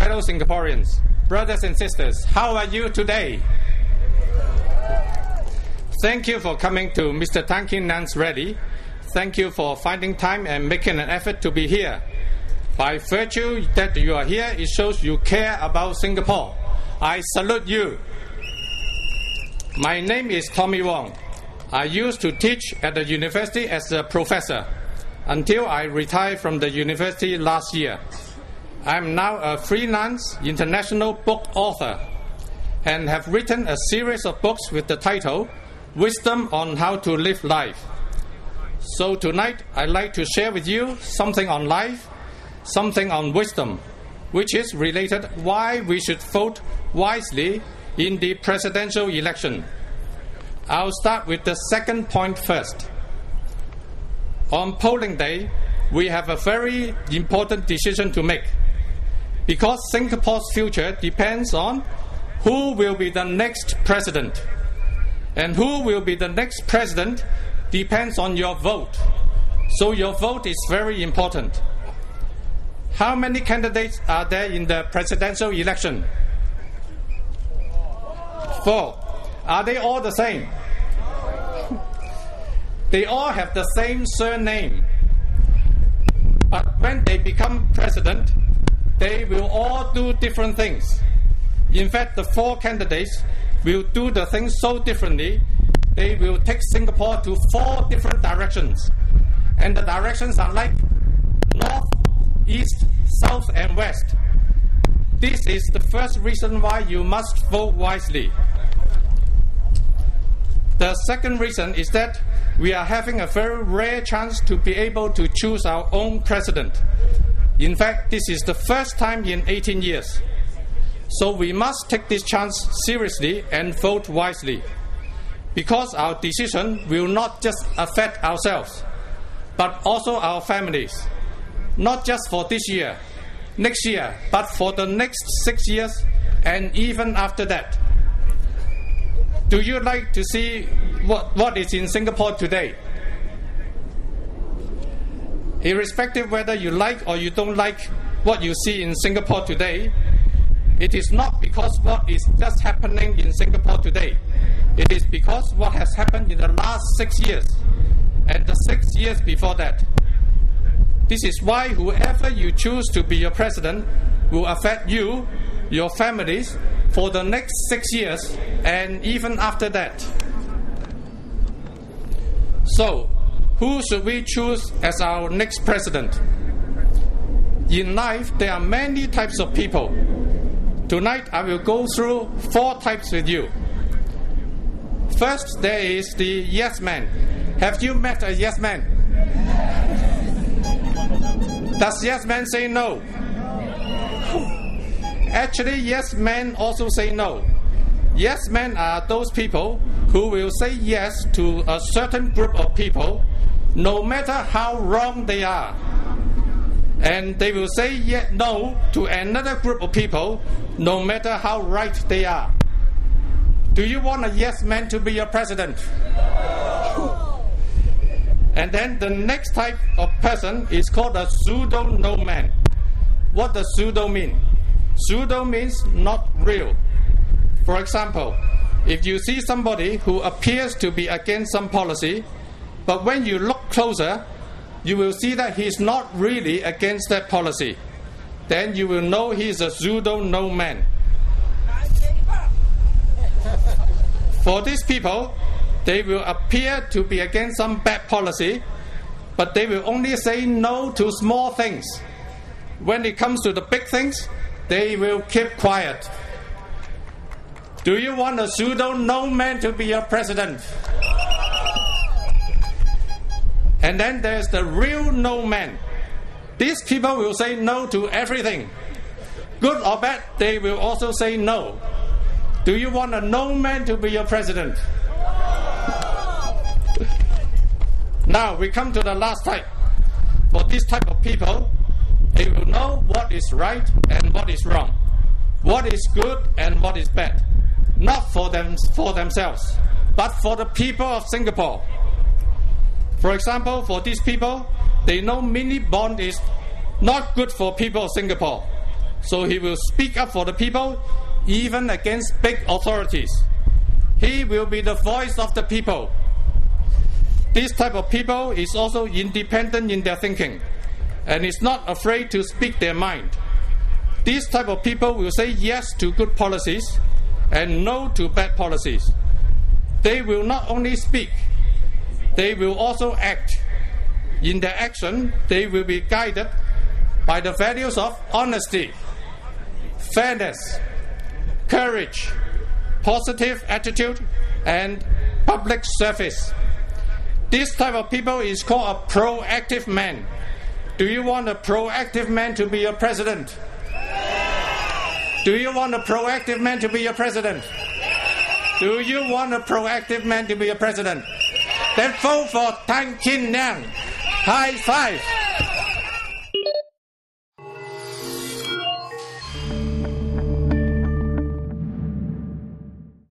fellow Singaporeans, brothers and sisters, how are you today? Thank you for coming to Mr. Tan Kin Lian's rally. Thank you for finding time and making an effort to be here. By virtue that you are here, it shows you care about Singapore. I salute you. My name is Tommy Wong. I used to teach at the university as a professor until I retired from the university last year. I am now a freelance international book author and have written a series of books with the title Wisdom on How to Live Life. So tonight I'd like to share with you something on life, something on wisdom, which is related why we should vote wisely in the presidential election. I'll start with the second point first. On polling day, we have a very important decision to make because Singapore's future depends on who will be the next president. And who will be the next president depends on your vote. So your vote is very important. How many candidates are there in the presidential election? 4. Are they all the same? They all have the same surname. But when they become president, they will all do different things. In fact, the 4 candidates will do the things so differently, they will take Singapore to 4 different directions. And the directions are like north, east, south, and west. This is the first reason why you must vote wisely. The second reason is that we are having a very rare chance to be able to choose our own president. In fact, this is the first time in 18 years. So we must take this chance seriously and vote wisely. Because our decision will not just affect ourselves, but also our families. Not just for this year, next year, but for the next 6 years and even after that. Do you like to see what is in Singapore today? Irrespective whether you like or you don't like what you see in Singapore today, it is not because what is just happening in Singapore today. It is because what has happened in the last 6 years and the 6 years before that. This is why whoever you choose to be your president will affect you, your families, for the next 6 years and even after that. So, who should we choose as our next president? In life, there are many types of people. Tonight, I will go through 4 types with you. First, there is the yes man. Have you met a yes man? Does yes man say no? Actually, yes men also say no. Yes men are those people who will say yes to a certain group of people, no matter how wrong they are. And they will say no to another group of people, no matter how right they are. Do you want a yes man to be your president? And then the next type of person is called a pseudo no man. What does pseudo mean? Pseudo means not real. For example, if you see somebody who appears to be against some policy, but when you look closer, you will see that he is not really against that policy. Then you will know he is a pseudo no man. For these people, they will appear to be against some bad policy, but they will only say no to small things. When it comes to the big things, they will keep quiet. Do you want a pseudo no man to be your president? And then there's the real no man. These people will say no to everything. Good or bad, they will also say no. Do you want a no man to be your president? Now we come to the last type. For this type of people, they will know what is right and what is wrong, what is good and what is bad, not for themselves, but for the people of Singapore. For example, for these people, they know mini bond is not good for people of Singapore. so he will speak up for the people, even against big authorities. He will be the voice of the people. This type of people is also independent in their thinking and is not afraid to speak their mind. This type of people will say yes to good policies and no to bad policies. They will not only speak, they will also act. In their action, they will be guided by the values of honesty, fairness, courage, positive attitude, and public service. This type of people is called a proactive man. Do you want a proactive man to be your president? Do you want a proactive man to be your president? Do you want a proactive man to be your president? Then vote for Tan Kin Lian. High five.